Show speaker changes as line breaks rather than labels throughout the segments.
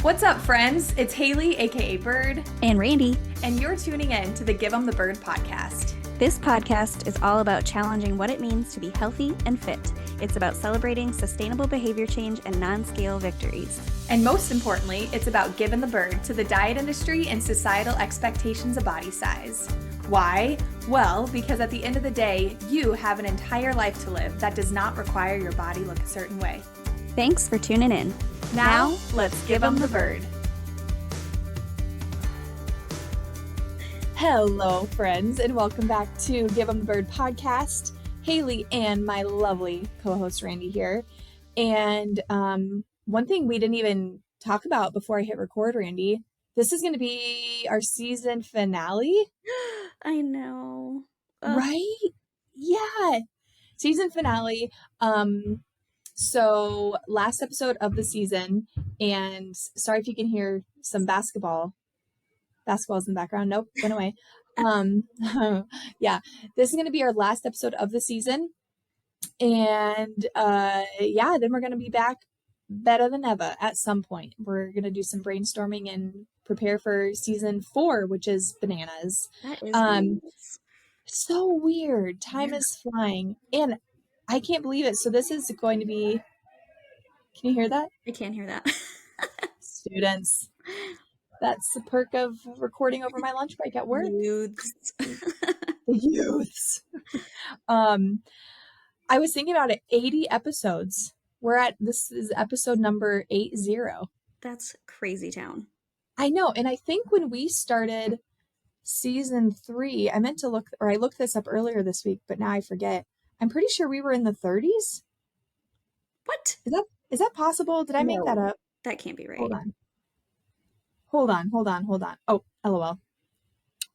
What's up, friends? It's Haley, aka Bird,
and Randy,
and you're tuning in to the Give 'em the Bird podcast.
This podcast is all about challenging what it means to be healthy and fit. It's about celebrating sustainable behavior change and non-scale victories.
And most importantly, it's about giving the bird to the diet industry and societal expectations of body size. Why? Well, because at the end of the day, you have an entire life to live that does not require your body look a certain way.
Thanks for tuning in.
Now, let's give 'em the bird. Hello, friends, and welcome back to Give 'em the Bird podcast. Haley and my lovely co-host Randy here. And one thing we didn't even talk about before I hit record, Randy, this is going to be our season finale.
I know.
Right? Yeah. Season finale. So last episode of the season, and sorry if you can hear some basketballs in the background. Nope, went away. Yeah, this is going to be our last episode of the season. And then we're going to be back better than ever at some point. We're going to do some brainstorming and prepare for season 4, which is bananas.
That is nice.
So weird. Time is flying. And I can't believe it. So this is going to be, can you hear that?
I can't hear that.
Students. That's the perk of recording over my lunch break at work.
Youths.
The youths. I was thinking about it, 80 episodes. This is episode number 80.
That's crazy town.
I know. And I think when we started season 3, I looked this up earlier this week, but now I forget. I'm pretty sure we were in the 30s.
What?
Is that possible? Did I make that up?
That can't be right.
Hold on. Oh, LOL.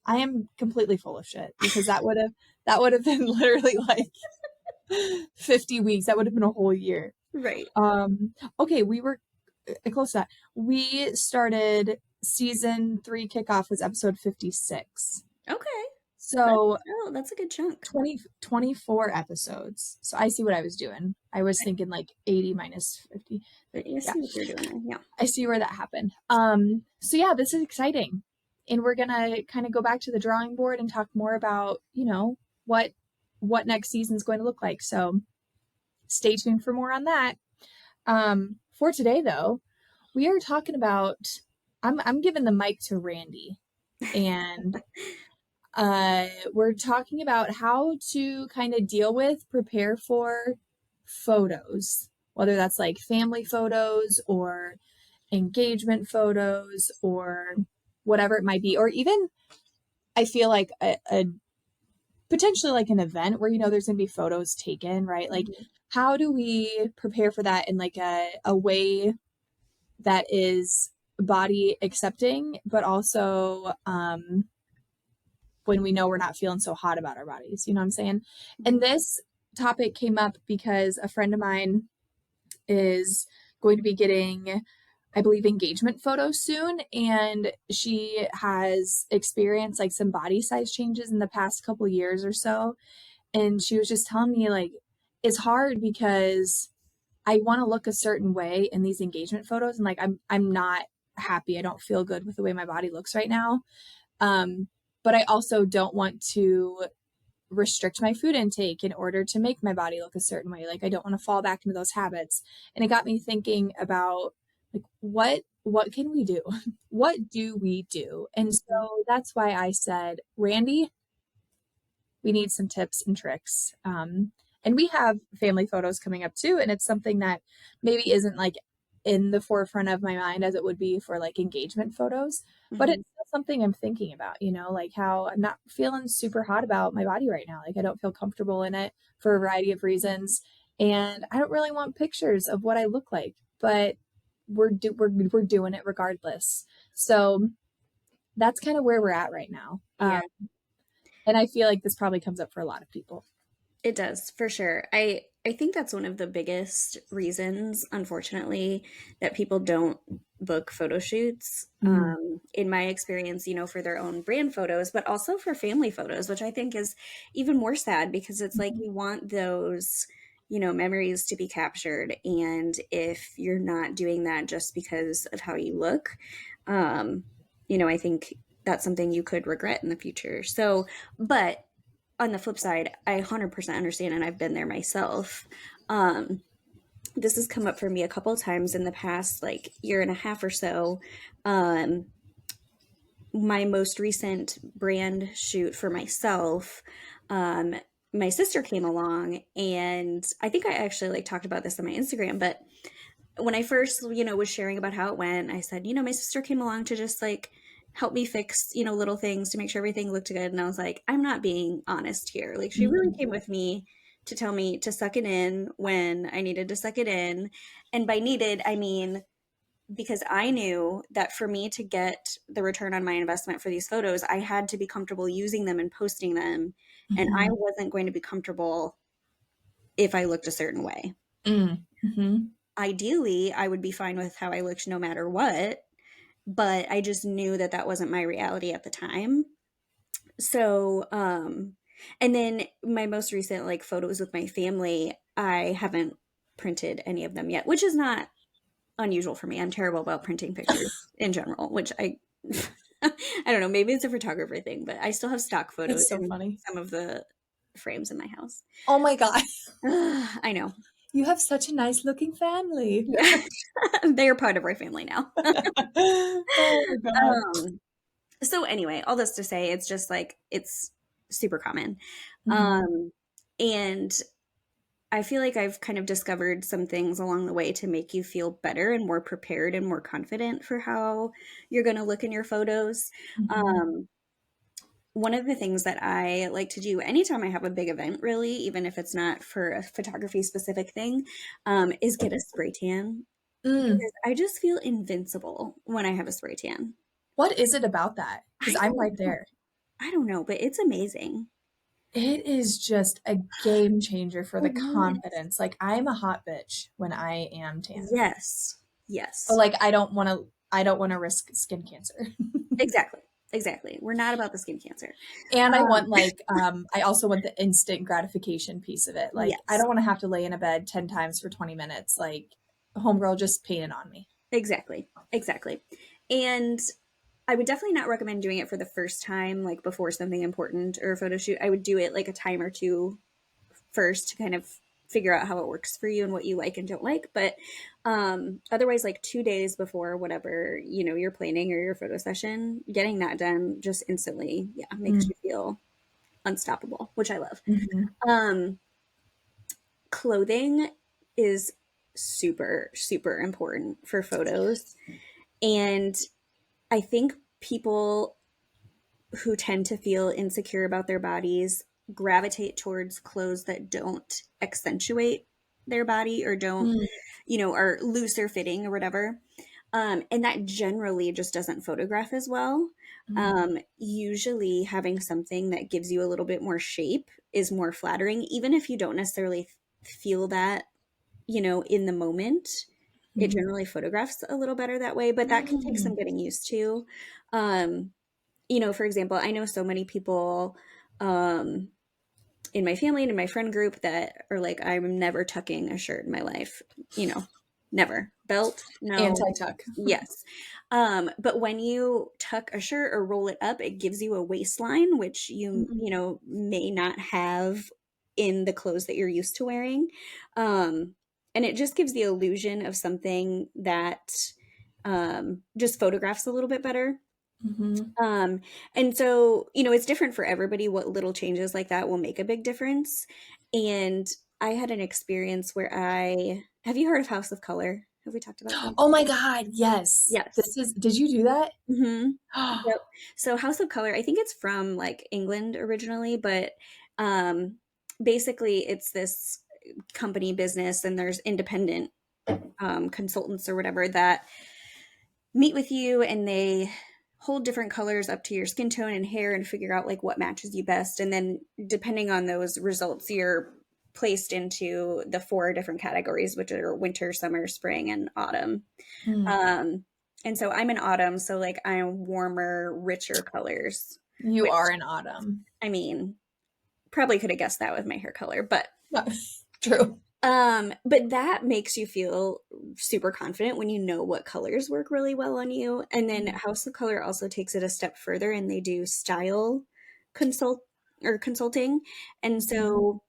I am completely full of shit because that would have been literally like 50 weeks. That would have been a whole year.
Right.
Okay, we were close to that. We started season 3 kickoff was episode 56.
Okay.
So
that's a good chunk.
24 episodes. So I see what I was doing. I was thinking like 80 minus 50.
I see what you're doing there. Yeah.
I see where that happened. So yeah, this is exciting. And we're going to kind of go back to the drawing board and talk more about, what next season's going to look like. So stay tuned for more on that. For today though, we are talking about, I'm giving the mic to Randy, and we're talking about how to kind of prepare for photos, whether that's like family photos or engagement photos or whatever it might be, or even I feel like a potentially like an event where, there's going to be photos taken, right? Like, how do we prepare for that in like a way that is body accepting, but also, when we know we're not feeling so hot about our bodies, you know what I'm saying? And this topic came up because a friend of mine is going to be getting, I believe, engagement photos soon. And she has experienced like some body size changes in the past couple years or so. And she was just telling me like, it's hard because I want to look a certain way in these engagement photos. And like, I'm not happy. I don't feel good with the way my body looks right now. But I also don't want to restrict my food intake in order to make my body look a certain way. Like, I don't want to fall back into those habits. And it got me thinking about like, what can we do? What do we do? And so that's why I said, Randy, we need some tips and tricks. And we have family photos coming up too. And it's something that maybe isn't like in the forefront of my mind as it would be for like engagement photos, but it's still something I'm thinking about, like how I'm not feeling super hot about my body right now. Like, I don't feel comfortable in it for a variety of reasons. And I don't really want pictures of what I look like, but we're doing it regardless. So that's kind of where we're at right now.
Yeah.
And I feel like this probably comes up for a lot of people.
It does, for sure. I think that's one of the biggest reasons, unfortunately, that people don't book photo shoots. In my experience, for their own brand photos, but also for family photos, which I think is even more sad because it's like you want those, memories to be captured. And if you're not doing that just because of how you look, um, I think that's something you could regret in the future. So, but on the flip side, I 100% understand, and I've been there myself. Um, this has come up for me a couple of times in the past, like year and a half or so. Um, my most recent brand shoot for myself, um, my sister came along, and I think I actually like talked about this on my Instagram, but when I first, was sharing about how it went, I said, my sister came along to just like help me fix, little things to make sure everything looked good. And I was like, I'm not being honest here. Like, she really
Mhm.
came with me to tell me to suck it in when I needed to suck it in. And by needed, I mean, because I knew that for me to get the return on my investment for these photos, I had to be comfortable using them and posting them. And I
Mhm.
wasn't going to be comfortable if I looked a certain way.
Mm. Mhm.
Ideally, I would be fine with how I looked no matter what, but I just knew that that wasn't my reality at the time. So, and then my most recent like photos with my family, I haven't printed any of them yet, which is not unusual for me. I'm terrible about printing pictures in general, which I I don't know, maybe it's a photographer thing, but I still have stock photos
That's so
in
funny.
some of the frames in my house.
Oh my God.
I know.
You have such a nice looking family.
Yeah. They're part of our family now.
Oh my God.
Um, so anyway, all this to say, it's just like it's super common.
Mhm.
Um, and I feel like I've kind of discovered some things along the way to make you feel better and more prepared and more confident for how you're going to look in your photos.
Mhm.
Um, one of the things that I like to do anytime I have a big event, really, even if it's not for a photography specific thing, is get a spray tan
Mm.
because I just feel invincible when I have a spray tan.
What is it about that? Because
I
I'm
don't
right
know.
there.
I don't know, but it's amazing.
It is just a game changer for the
It really is.
confidence. Like I'm a hot bitch when I am tan.
Yes.
But
Yes.
like I don't want to risk skin cancer.
Exactly. Exactly. We're not about the skin cancer.
And I
Um,
want like I also want the instant gratification piece of it. Like I
yes.
don't want to have to lay in a bed 10 times for 20 minutes. Like homegirl just painted on me.
Exactly. Exactly. And I would definitely not recommend doing it for the first time, like before something important or a photo shoot. I would do it like a time or two first to kind of figure out how it works for you and what you like and don't like. But otherwise, like 2 days before whatever, you're planning or your photo session, getting that done just instantly, yeah, makes
Mm.
you feel unstoppable, which I love.
Mhm.
Um, clothing is super, super important for photos. And I think people who tend to feel insecure about their bodies gravitate towards clothes that don't accentuate their body or don't,
Mm.
are looser fitting or whatever. And that generally just doesn't photograph as well.
Mm.
Usually, having something that gives you a little bit more shape is more flattering, even if you don't necessarily feel that, in the moment. It
Mm.
generally photographs a little better that way, but that can take some
Mm.
getting used to. Um, for example, I know so many people um, in my family and in my friend group that are like, I'm never tucking a shirt in my life, never. Belt, no.
Anti-tuck.
Yes. But when you tuck a shirt or roll it up, it gives you a waistline, which
Mm.
may not have in the clothes that you're used to wearing. Um, and it just gives the illusion of something that just photographs a little bit better.
Mhm.
Um, and so, it's different for everybody. What little changes like that will make a big difference. And I had an experience where have you heard of House of Color? Have we talked about this?
Oh my God, yes.
Yes.
Did you do that?
Hmm. Yep. So House of Color, I think it's from like England originally, but um, basically it's this company business and there's independent consultants or whatever that meet with you and they hold different colors up to your skin tone and hair and figure out like what matches you best. And then depending on those results, you're placed into the four different categories, which are winter, summer, spring, and autumn.
Mm.
Um, and so I'm in autumn, so like I'm warmer, richer colors,
You
which
are in autumn.
I mean, probably could have guessed that with my hair color, but
Yeah, true.
But that makes you feel super confident when you know what colors work really well on you. And then House of Color also takes it a step further and they do style consult or consulting. And
Mhm.
so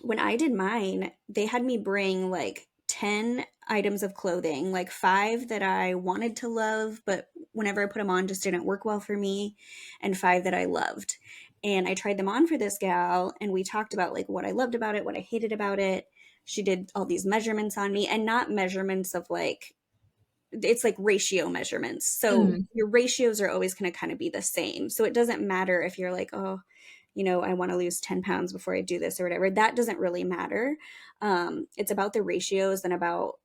when I did mine, they had me bring like 10 items of clothing, like five that I wanted to love, but whenever I put them on, just didn't work well for me, and five that I loved. And I tried them on for this gal, and we talked about like what I loved about it, what I hated about it. She did all these measurements on me, and not measurements of like, it's like ratio measurements. So
Mm.
your ratios are always going to kind of be the same. So it doesn't matter if you're like, oh, I want to lose 10 pounds before I do this or whatever. That doesn't really matter. It's about the ratios and about,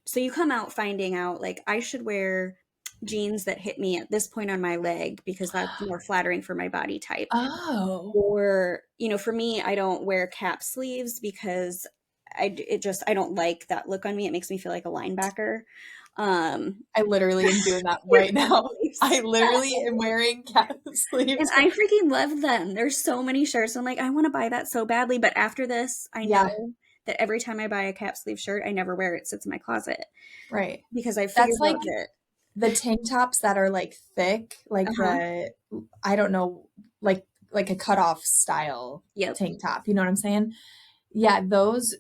so you come out finding out like I should wear jeans that hit me at this point on my leg because that's more flattering for my body type.
Oh,
Or, for me, I don't wear cap sleeves because I don't like that look on me. It makes me feel like a linebacker. Um,
I literally am doing that
with
right
cap
now.
sleeves.
I literally am wearing cap
And
sleeves.
I freaking love them. There's so many shirts. I'm like, I want to buy that so badly. But after this, I
Yeah,
know that every time I buy a cap sleeve shirt, I never wear it. It sits in my closet
right.
because I
That's
figured
like
out that,
the tank tops that are like thick, like
uh-huh.
I don't know, like a cutoff style
Yep.
tank top. You know what I'm saying? Yeah, those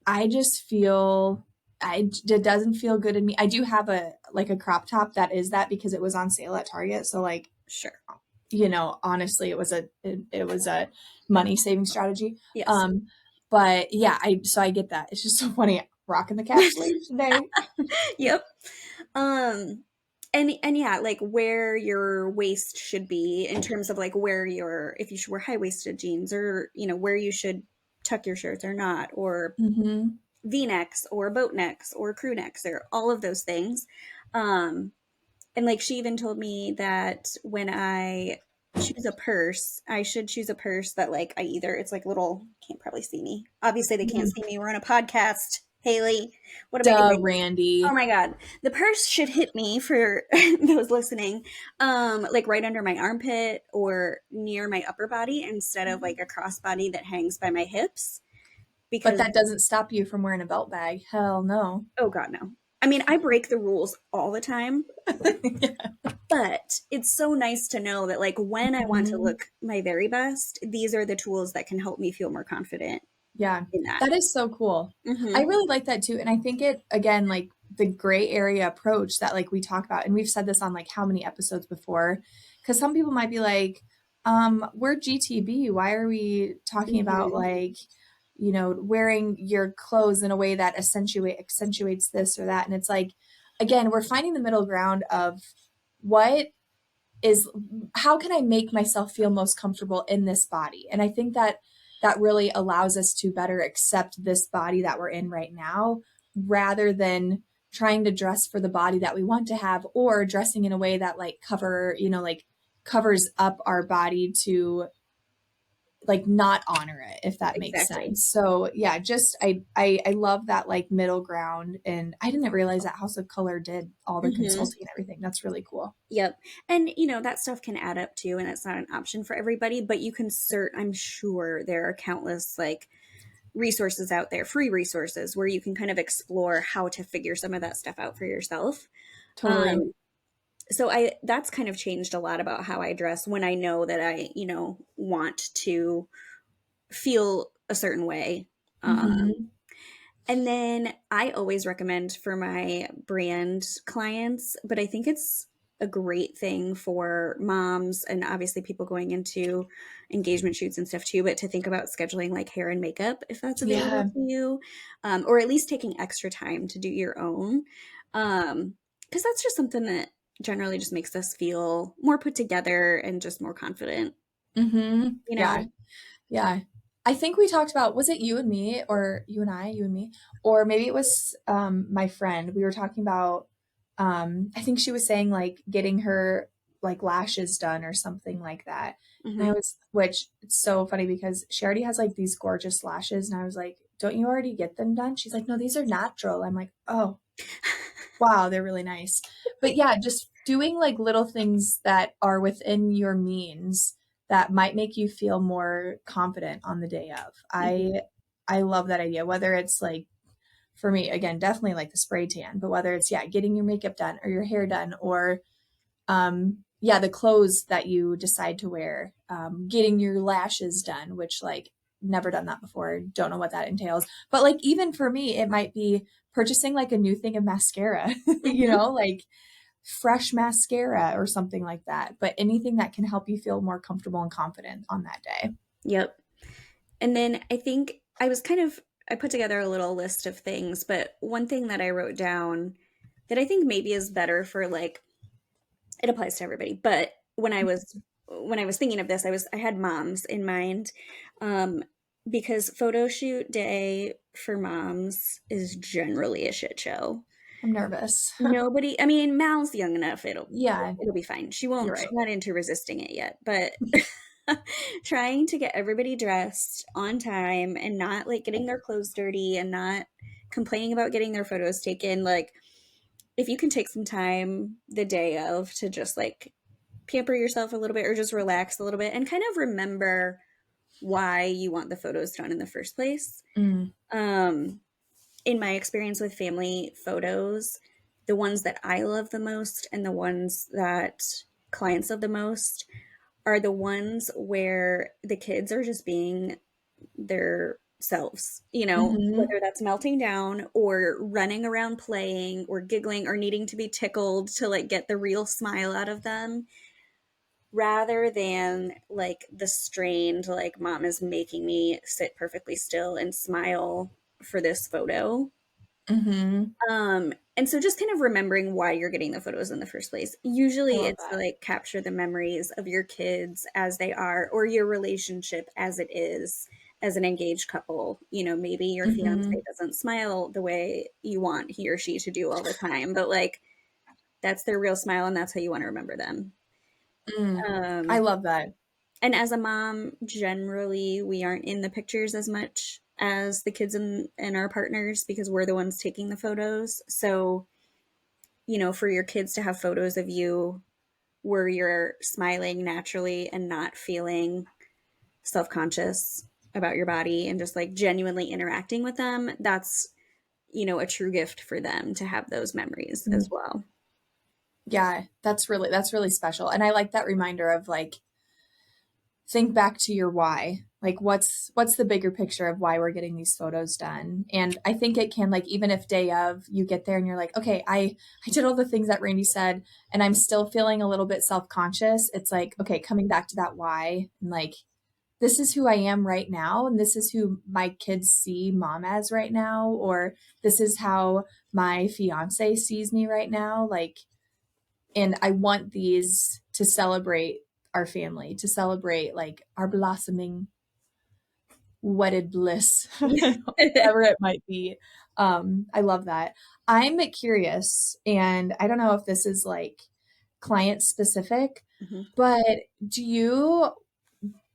I just feel it doesn't feel good in me. I do have a crop top that is that because it was on sale at Target. So like,
Sure.
honestly, it was a money saving strategy.
Yes.
Um, but yeah, I get that. It's just so funny rocking the cap sleeves today.
Yep. Um, and yeah, like where your waist should be in terms of like where your if you should wear high-waisted jeans or, where you should tuck your shirts or not, or
Mm-hmm.
V-necks or boat necks or crew necks or all of those things. Um, and like she even told me that when I choose a purse, I should choose a purse that like I either it's like little can't probably see me. Obviously they can't see me. We're on a podcast. Haley, what am I
Duh,
doing? Oh
Randy.
my god. The purse should hit me for those listening. Like right under my armpit or near my upper body instead of like a crossbody that hangs by my hips
But
because
that doesn't stop you from wearing a belt bag. Hell no.
oh god no. I mean, I break the rules all the time. But it's so nice to know that, like, when I want to
Mhm.
look my very best, these are the tools that can help me feel more confident
Yeah,
in that.
that is so cool. I
Hmm.
really like that too. And I think it, again, like the gray area approach that like we talk about, and we've said this on like how many episodes before, because some people might be like, we're GTB. Why are we talking about
Hmm.
like, wearing your clothes in a way that accentuates this or that? And it's like, again, we're finding the middle ground of what is how can I make myself feel most comfortable in this body? And I think that that really allows us to better accept this body that we're in right now rather than trying to dress for the body that we want to have or dressing in a way that like covers up our body to like not honor it, if that makes
Exactly.
sense. So yeah, just I love that like middle ground, and I didn't realize that House of Color did all the
Hmm.
consulting and everything. That's really cool.
Yep. And, that stuff can add up too, and it's not an option for everybody, but I'm sure there are countless like resources out there, free resources where you can kind of explore how to figure some of that stuff out for yourself.
Totally.
Um, so that's kind of changed a lot about how I dress when I know that I, want to feel a certain way.
Hmm.
And then I always recommend for my brand clients, but I think it's a great thing for moms and obviously people going into engagement shoots and stuff too, but to think about scheduling like hair and makeup if that's available
Yeah.
to you, or at least taking extra time to do your own. Because that's just something that generally just makes us feel more put together and just more confident, you
Yeah.
know?
Yeah. I think we talked about, was it you and me or you and me, or maybe it was my friend. We were talking about I think she was saying like getting her like lashes done or something like that. And
Hmm.
I was which it's so funny because she already has like these gorgeous lashes and I was like, "Don't you already get them done?" She's like, "No, these are natural." I'm like, "Oh, wow, they're really nice." But yeah, just doing like little things that are within your means that might make you feel more confident on the day of.
Hmm.
I love that idea. Whether it's like, for me, again, definitely like the spray tan, but whether it's, yeah, getting your makeup done or your hair done, or yeah, the clothes that you decide to wear, getting your lashes done, which like never done that before, don't know what that entails. But like even for me, it might be purchasing like a new thing of mascara,
Hmm.
like fresh mascara or something like that. But anything that can help you feel more comfortable and confident on that day.
Yep. And then I think I put together a little list of things, but one thing that I wrote down that I think maybe is better for like it applies to everybody, but when I was thinking of this, I had moms in mind. Um, because photo shoot day for moms is generally a shit show.
I'm nervous.
Nobody, I mean, Mal's young enough,
Yeah,
it'll be fine.
you're
She's
right.
not into resisting it yet, but trying to get everybody dressed on time and not like getting their clothes dirty and not complaining about getting their photos taken. Like, if you can take some time the day of to just like pamper yourself a little bit or just relax a little bit and kind of remember why you want the photos done in the first place.
Mm,
Um, in my experience with family photos, the ones that I love the most and the ones that clients love the most are the ones where the kids are just being their selves,
hmm
whether that's melting down or running around playing or giggling or needing to be tickled to like get the real smile out of them rather than like the strained like mom is making me sit perfectly still and smile for this photo.
hmm
And so just kind of remembering why you're getting the photos in the first place.
I
Usually
love
it's to
that.
like capture the memories of your kids as they are, or your relationship as it is as an engaged couple. Maybe your fiance
hmm
doesn't smile the way you want he or she to do all the time, but like that's their real smile and that's how you want to remember them.
Mm, I
Um,
love that.
and as a mom, generally we aren't in the pictures as much as the kids and our partners because we're the ones taking the photos. So for your kids to have photos of you where you're smiling naturally and not feeling self conscious about your body and just like genuinely interacting with them, that's, a true gift for them to have those memories as
Mm,
well.
yeah, that's really special. And I like that reminder of like think back to your why. Like what's the bigger picture of why we're getting these photos done? And I think it can, like, even if day of you get there and you're like, okay, I did all the things that Randy said and I'm still feeling a little bit self-conscious. It's like, okay, coming back to that why, and like this is who I am right now, and this is who my kids see mom as right now, or this is how my fiance sees me right now. Like, and I want these to celebrate our family, to celebrate like our blossoming wedded bliss, whatever it might be. I love that. I'm curious, and I don't know if this is like client specific,
Mhm.
but do you,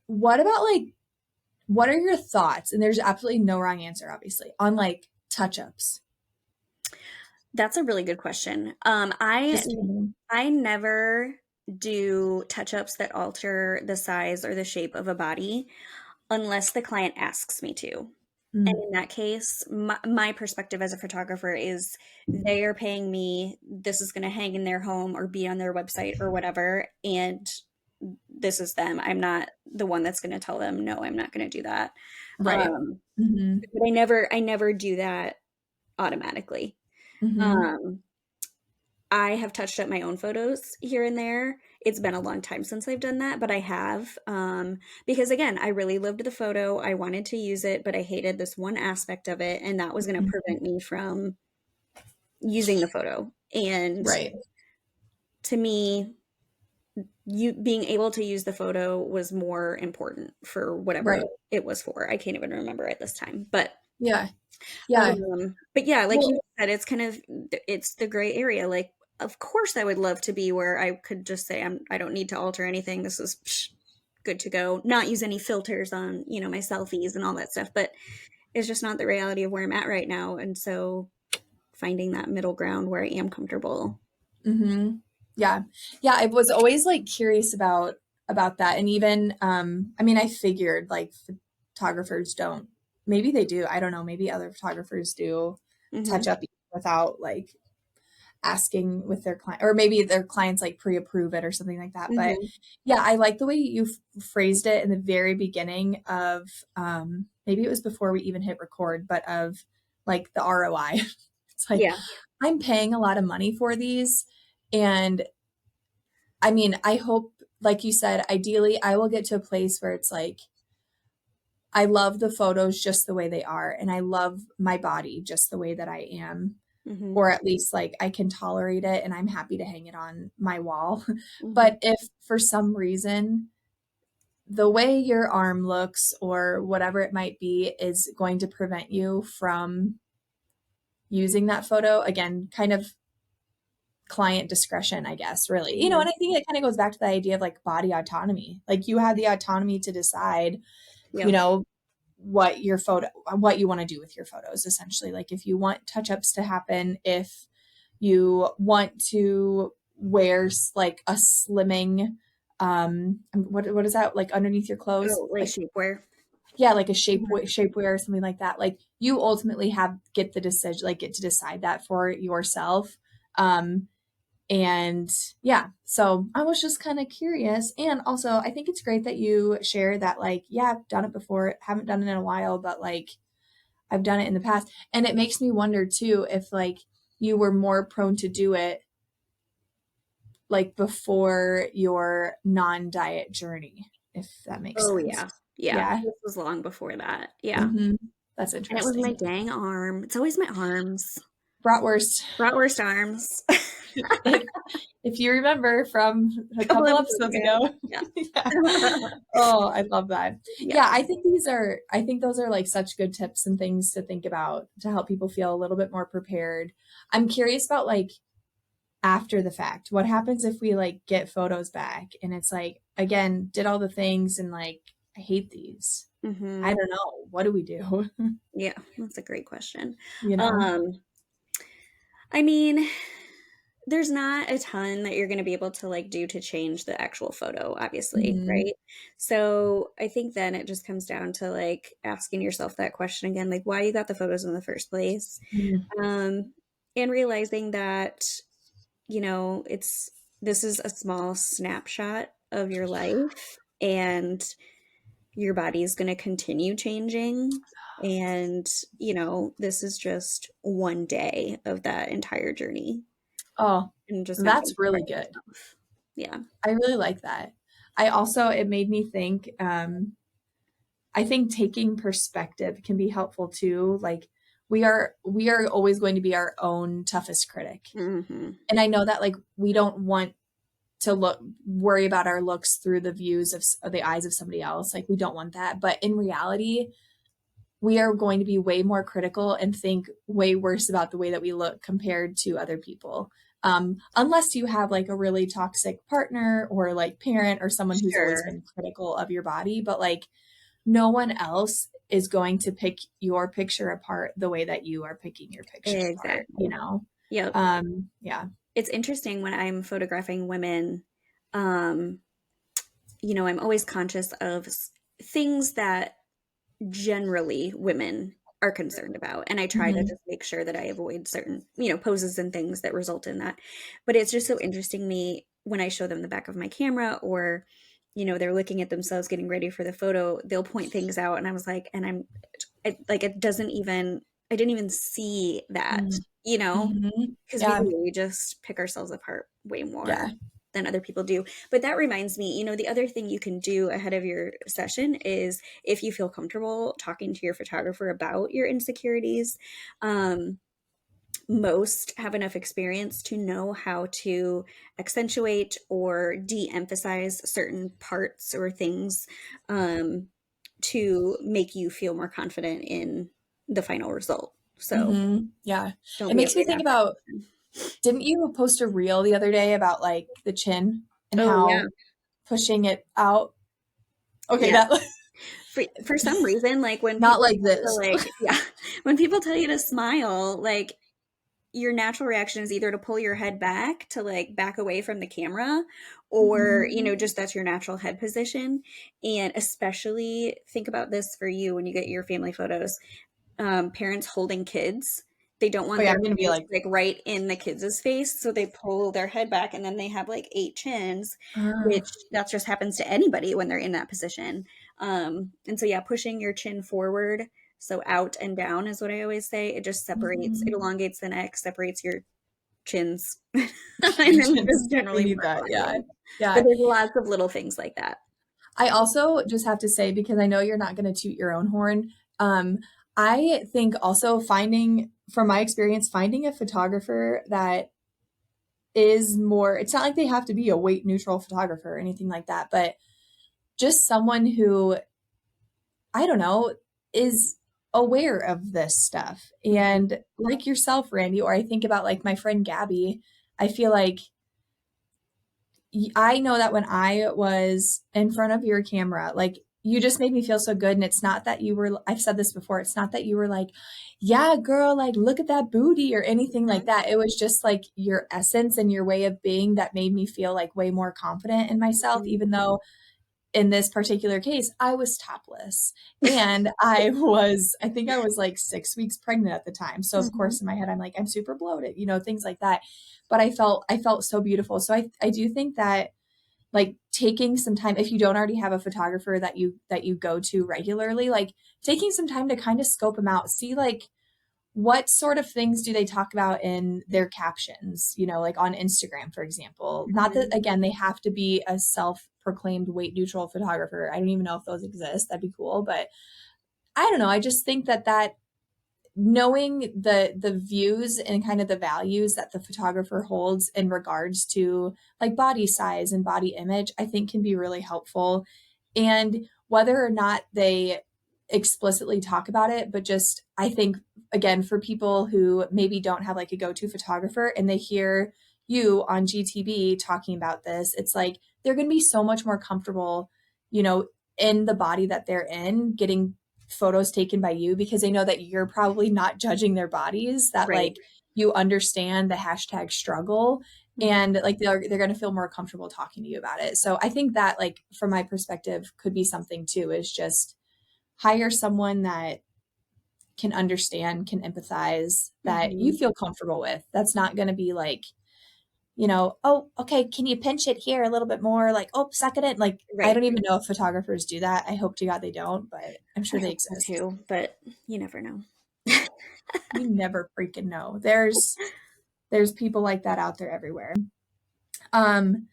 what about like, what are your thoughts? And there's absolutely no wrong answer, obviously, on like touch ups.
That's a really good question.
Just even.
I never do touch ups that alter the size or the shape of a body unless the client asks me to. And
Mm,
in that case, my perspective as a photographer is they are paying me, this is going to hang in their home or be on their website or whatever. And this is them. I'm not the one that's going to tell them, no, I'm not going to do that.
right.
Um,
Mm-hmm.
but I never do that automatically.
Mm-hmm.
Um, I have touched up my own photos here and there. It's been a long time since I've done that, but I have. Because again, I really loved the photo. I wanted to use it, but I hated this one aspect of it, and that was going to prevent me from using the photo. And
Right.
to me, you being able to use the photo was more important for whatever
Right.
it was for. I can't even remember at this time.
Yeah. Yeah.
But yeah, like you
Well,
said, it's the gray area. Like, of course, I would love to be where I could just say I don't need to alter anything. This is good to go. Not use any filters on my selfies and all that stuff. But it's just not the reality of where I'm at right now. And so finding that middle ground where I am comfortable.
mm-hmm. Yeah. Yeah. I was always like curious about that. And even I mean, I figured like photographers don't maybe they do. I don't know. Maybe other photographers do touch
Mm-hmm.
up without like asking with their client, or maybe their clients like pre-approve it or something like that. But
Mm-hmm.
yeah, I like the way you phrased it in the very beginning of maybe it was before we even hit record, but of like the ROI. It's like
Yeah.
I'm paying a lot of money for these, and I mean, I hope, like you said, ideally I will get to a place where it's like I love the photos just the way they are, and I love my body just the way that I am,
Mm-hmm.
or at least like I can tolerate it and I'm happy to hang it on my wall.
Mm-hmm.
But if for some reason the way your arm looks or whatever it might be is going to prevent you from using that photo, again, kind of client discretion, I guess, really. You know,
Mm-hmm.
and I think it kind of goes back to the idea of like body autonomy. Like you have the autonomy to decide, you
Yep.
know, what you want to do with your photos, essentially. Like if you want touch-ups to happen, if you want to wear like a slimming what is that like underneath your clothes,
Oh, like
like
shapewear.
yeah, like a
Mhm.
shapewear or something like that, like you ultimately have get the decision, like get to decide that for yourself. And yeah, so I was just kind of curious. And also, I think it's great that you share that, like, yeah, I've done it before, haven't done it in a while, but like I've done it in the past. And it makes me wonder too if like you were more prone to do it like before your non-diet journey, if that makes
Oh
sense.
yeah. Yeah.
Yeah.
This was long before that. Yeah.
hmm That's
And it was my
interesting.
dang arm. It's always my arms.
Bratwurst.
Bratwurst arms.
If if you remember from a
A couple
couple
episodes
episodes
ago.
ago.
Yeah.
Yeah. Oh, I love that.
Yeah.
Yeah, I think those are like such good tips and things to think about to help people feel a little bit more prepared. I'm curious about like after the fact. What happens if we like get photos back and it's like, again, did all the things and like, I hate these. I
Hmm.
don't know. What do we do?
Yeah. That's a great question.
You know?
Um, I mean, there's not a ton that you're going to be able to like do to change the actual photo, obviously,
hmm
right? So I think then it just comes down to like asking yourself that question again, like why you got the photos in the first place. Um, and realizing that, it's this is a small snapshot of your life and your body is going to continue changing. And, this is just one day of that entire journey
Oh,
and just not
that's
getting too hard
really
on
good.
yourself. Yeah.
I really like that. I also, it made me think, I think taking perspective can be helpful too. Like we are always going to be our own toughest critic.
Hmm.
And I know that like we don't want to worry about our looks through the views of the eyes of somebody else. Like we don't want that. But in reality, we are going to be way more critical and think way worse about the way that we look compared to other people. Unless you have like a really toxic partner or like parent or someone who's always
Sure.
been critical of your body, but like no one else is going to pick your picture apart the way that you are picking your picture apart, you
Exactly.
know?
Yep.
Yeah.
It's interesting when I'm photographing women, um, I'm always conscious of things that generally women are concerned about. And I try to
hmm
just make sure that I avoid certain, poses and things that result in that. But it's just so interesting to me when I show them the back of my camera or, they're looking at themselves getting ready for the photo, they'll point things out. And I was like, and like, it doesn't even, I didn't even see that, because
Yeah.
we just pick ourselves apart way more
Yeah.
than other people do. But that reminds me, the other thing you can do ahead of your session is if you feel comfortable talking to your photographer about your insecurities, um, most have enough experience to know how to accentuate or de-emphasize certain parts or things, um, to make you feel more confident in the final result. So
Yeah.
don't
It
be
makes me
afraid to
think
ask that
about,
question.
didn't you post a reel the other day about like the chin and
Oh yeah.
how pushing it out? Okay,
Yeah.
that
For some reason, like when
not
people
like
tell you to
this.
like, yeah, when people tell you to smile, like your natural reaction is either to pull your head back to like back away from the camera, or,
Mhm.
just that's your natural head position. And especially think about this for you when you get your family photos, parents holding kids. They don't
Oh
want
yeah,
their
I'm gonna be
face
like,
like right in the kids' face, so they pull their head back, and then they have like 8 chins,
uh,
which that just happens to anybody when they're in that position. And so yeah, pushing your chin forward, so out and down is what I always say. It just separates, it
mhm.
elongates the neck, separates your chins, and then just
We
generally
need
more
that. Yeah.
blending. But
Yeah.
there's lots of little things like that.
I also just have to say, because I know you're not going to toot your own horn, I think also from my experience, finding a photographer that is more, it's not like they have to be a weight neutral photographer or anything like that, but just someone who, I don't know, is aware of this stuff.
Mhm.
And like yourself, Randy, or I think about like my friend Gabby, I feel like I know that when I was in front of your camera, like you just made me feel so good. And it's not that you were, I've said this before, it's not that you were like, yeah, girl, like look at that booty or anything like
Mhm.
that. It was just like your essence and your way of being that made me feel like way more confident in myself,
Mhm.
even though in this particular case, I was topless and I think I was like 6 weeks pregnant at the time. So of
Mhm.
course in my head, I'm like, I'm super bloated, things like that. But I felt so beautiful. So I do think that like taking some time, if you don't already have a photographer that you go to regularly, like taking some time to kind of scope them out, see like what sort of things do they talk about in their captions, like on Instagram, for example. Not that,
Mhm.
again, they have to be a self proclaimed weight neutral photographer. I don't even know if those exist. That'd be cool. But I don't know. I just think that knowing the views and kind of the values that the photographer holds in regards to like body size and body image, I think can be really helpful. And whether or not they explicitly talk about it, but just I think again for people who maybe don't have like a go-to photographer and they hear you on GTB talking about this, it's like they're going to be so much more comfortable, you know, in the body that they're in, getting photos taken by you because they know that you're probably not judging their bodies, that
Right.
like you understand the hashtag struggle
Mhm.
and like they're going to feel more comfortable talking to you about it. So I think that like from my perspective could be something too, is just hire someone that can understand, can empathize, that you
Mhm.
feel comfortable with. That's not going to be like, oh, okay, can you pinch it here a little bit more? Like, oh, suck it in. Like, I
Right.
don't even know if photographers do that. I hope to God they don't, but I'm
I
sure they
hope so
exist.
too, but you never know.
You never freaking know. There's people like that out there everywhere. Um,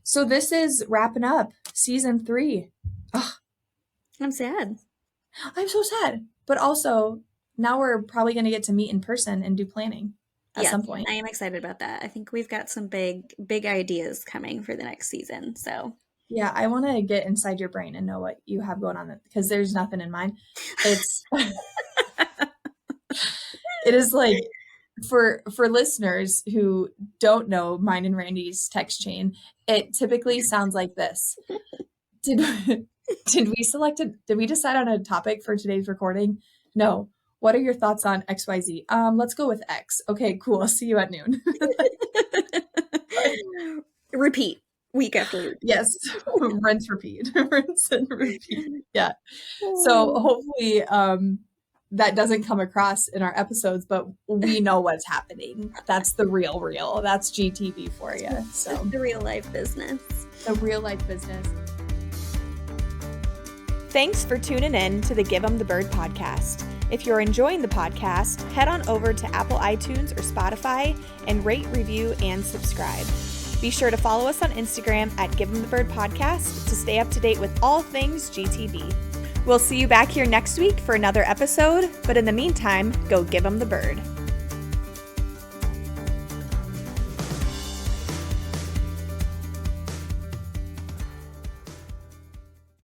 so this is wrapping up season 3. Ugh,
I'm sad.
I'm so sad. But also, now we're probably going to get to meet in person and do planning at
Yes,
some point.
I am excited about that. I think we've got some big ideas coming for the next season. So,
Yeah, I want to get inside your brain and know what you have going on because there's nothing in mine. It's it is like for listeners who don't know mine and Randy's text chain, it typically sounds like this. Did did we decide on a topic for today's recording? No. What are your thoughts on XYZ? Let's go with X. Okay, cool. I'll see you at noon.
repeat week after week.
Yes. Rinse, repeat. Rinse and repeat. Yeah. So hopefully that doesn't come across in our episodes, but we know what's happening. That's the real. That's GTV for you.
It's
So
the real life business.
the real life business. Thanks for tuning in to the Give 'em the Bird podcast. If you're enjoying the podcast, head on over to Apple iTunes or Spotify and rate, review, and subscribe. Be sure to follow us on Instagram at Give 'em the Bird podcast to stay up to date with all things GTV. We'll see you back here next week for another episode, but in the meantime, go give 'em the bird.